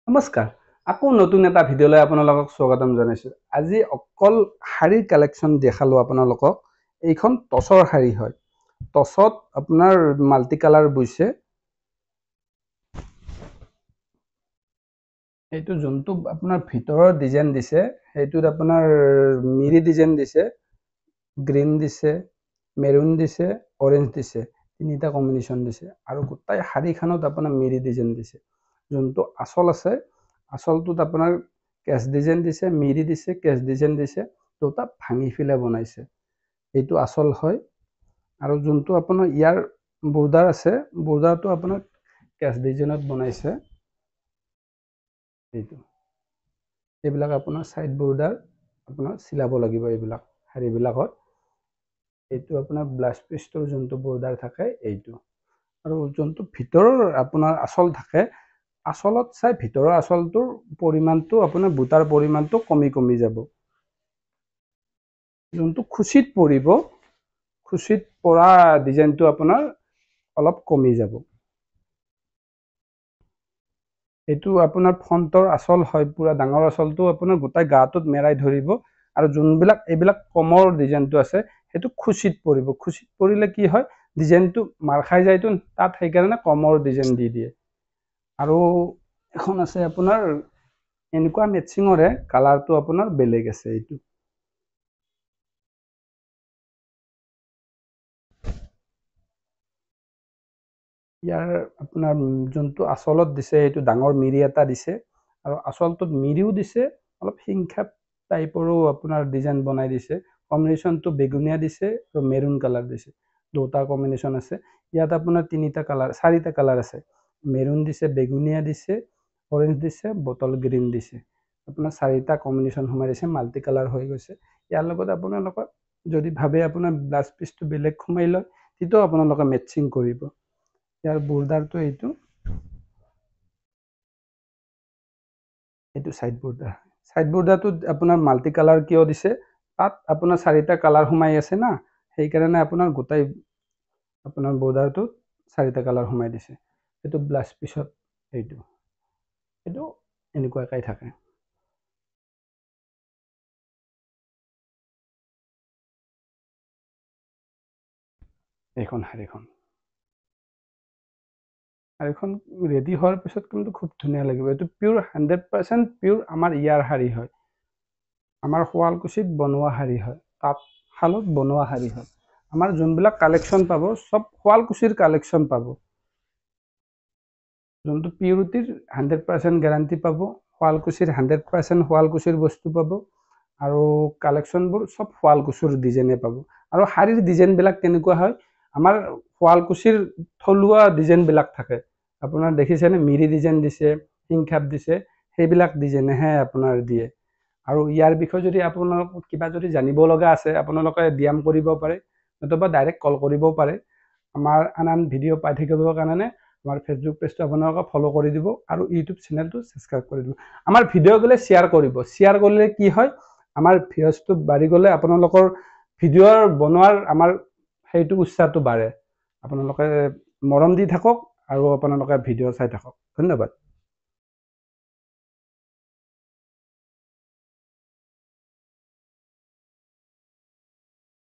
নমস্কাৰ আকৌ নতুন এটা ভিডিঅ'লৈ আপোনালোকক স্বাগতম জনাইছোঁ। আজি অকল শাড়ীৰ কালেকশ্যন দেখালোঁ আপোনালোকক। এইখন টচৰ শাড়ী হয়। টচত আপোনাৰ মাল্টি কালাৰ বুইছে। এইটো যোনটো আপোনাৰ ভিতৰৰ ডিজাইন দিছে সেইটোত আপোনাৰ মিৰি ডিজাইন দিছে, গ্ৰীণ দিছে, মেৰুন দিছে, অৰেঞ্জ দিছে, তিনিটা কম্বিনেশ্যন দিছে আৰু গোটাই শাড়ীখনত আপোনাৰ মিৰি ডিজাইন দিছে। যোনটো আচল আছে আচলটোত আপোনাৰ কেচ ডিজাইন দিছে, মিৰি দিছে, কেচ ডিজাইন দিছে, দুটা ভাঙি ফেলে বনাইছে। এইটো আচল হয় আৰু যোনটো আপোনাৰ ইয়াৰ বৰ্ডাৰ আছে বৰ্ডাৰটো আপোনাৰ কেচ ডিজাইনত বনাইছে। এইবিলাক আপোনাৰ সাইড বৰ্ডাৰ আপোনাৰ চিলাব লাগিব। এইবিলাক শাড়ীবিলাকত এইটো আপোনাৰ ব্লাউজ পিছটোৰ যোনটো বৰ্ডাৰ থাকে এইটো আৰু যোনটো ভিতৰৰ আপোনাৰ আচল থাকে আচলত চাই ভিতৰৰ আচলটোৰ পৰিমাণটো আপোনাৰ বুটাৰ পৰিমাণটো কমি যাব। যোনটো খুচিত পৰিব খুচিত পৰা ডিজাইনটো আপোনাৰ অলপ কমি যাব। এইটো আপোনাৰ ফ্ৰণ্টৰ আচল হয়, পুৰা ডাঙৰ আচলটো আপোনাৰ গোটাই গাটোত মেৰাই ধৰিব আৰু যোনবিলাক এইবিলাক কমৰ ডিজাইনটো আছে সেইটো খুচিত পৰিব। খুচিত পৰিলে কি হয় ডিজাইনটো মাৰ খাই যায়তো, তাত সেইকাৰণে কমৰ ডিজাইন দি দিয়ে। আৰু এখন আছে আপোনাৰ এনেকুৱা মেচিঙৰে কালাৰটো আপোনাৰ বেলেগ আছে। এইটো ইয়াৰ আপোনাৰ যোনটো আচলত দিছে সেইটো ডাঙৰ মিৰি এটা দিছে আৰু আচলটোত মিৰিও দিছে, অলপ হিংখাপ টাইপৰো আপোনাৰ ডিজাইন বনাই দিছে। কম্বিনেশ্যনটো বেগুনীয়া দিছে আৰু মেৰুন কালাৰ দিছে, দুটা কম্বিনেশ্যন আছে। ইয়াত আপোনাৰ চাৰিটা কালাৰ আছে। মেৰুন দিছে, বেগুনীয়া দিছে, অৰেঞ্জ দিছে, বটল গ্ৰীণ দিছে। আপোনাৰ চাৰিটা কম্বিনেশ্যন সোমাই দিছে, মাল্টি কালাৰ হৈ গৈছে। ইয়াৰ লগত আপোনালোকে যদি ভাবে আপোনাৰ ব্লাউজ পিচটো বেলেগ সোমাই লয় তেতিয়াও আপোনালোকে মেচিং কৰিব। ইয়াৰ বৰ্ডাৰটো এইটো সাইড বৰ্ডাৰ। সাইড বৰ্ডাৰটোত আপোনাৰ মাল্টি কালাৰ কিয় দিছে, তাত আপোনাৰ চাৰিটা কালাৰ সোমাই আছে না, সেইকাৰণে আপোনাৰ গোটাই আপোনাৰ বৰ্ডাৰটোত চাৰিটা কালাৰ সোমাই দিছে। এইটো ব্লাউজ পিছত এইটো এনেকুৱাকৈ থাকে। এইখন শাড়ীখন ৰেডি হোৱাৰ পিছত কিন্তু খুব ধুনীয়া লাগিব। এইটো পিয়'ৰ 100% পিয়'ৰ আমাৰ ইয়াৰ শাড়ী হয়। আমাৰ শুৱালকুছিত বনোৱা শাড়ী হয়, তাঁতশালত বনোৱা শাড়ী হয়। আমাৰ যোনবিলাক কালেকশ্যন পাব চব শুৱালকুছিৰ কালেকশ্যন পাব। যোনটো পিউৰিটিৰ 100% গেৰাণ্টি পাব। শুৱালকুছিৰ 100% শুৱালকুছিৰ বস্তু পাব আৰু কালেকশ্যনবোৰ চব শুৱালকুছিৰ ডিজাইনে পাব। আৰু শাড়ীৰ ডিজাইনবিলাক কেনেকুৱা হয়, আমাৰ শুৱালকুছিৰ থলুৱা ডিজাইনবিলাক থাকে। আপোনাৰ দেখিছেনে মিৰি ডিজাইন দিছে, হিংখাপ দিছে, সেইবিলাক ডিজাইনেহে আপোনাৰ দিয়ে। আৰু ইয়াৰ বিষয়ে যদি আপোনালোকক কিবা যদি জানিব লগা আছে আপোনালোকে DM কৰিব পাৰে, নতুবা ডাইৰেক্ট কল কৰিব পাৰে। আমাৰ আন ভিডিঅ' পাই থাকিবৰ কাৰণে আমাৰ ফেচবুক পেজটো আপোনালোকে ফ'ল' কৰি দিব আৰু ইউটিউব চেনেলটো ছাবস্ক্ৰাইব কৰি দিব। আমাৰ ভিডিঅ' গ'লে শ্বেয়াৰ কৰিব। শ্বেয়াৰ কৰিলে কি হয়, আমাৰ ভিউজটো বাঢ়ি গ'লে আপোনালোকৰ ভিডিঅ'ৰ বনোৱাৰ আমাৰ সেইটো উৎসাহটো বাঢ়ে। আপোনালোকে মৰম দি থাকক আৰু আপোনালোকে ভিডিঅ' চাই থাকক। ধন্যবাদ।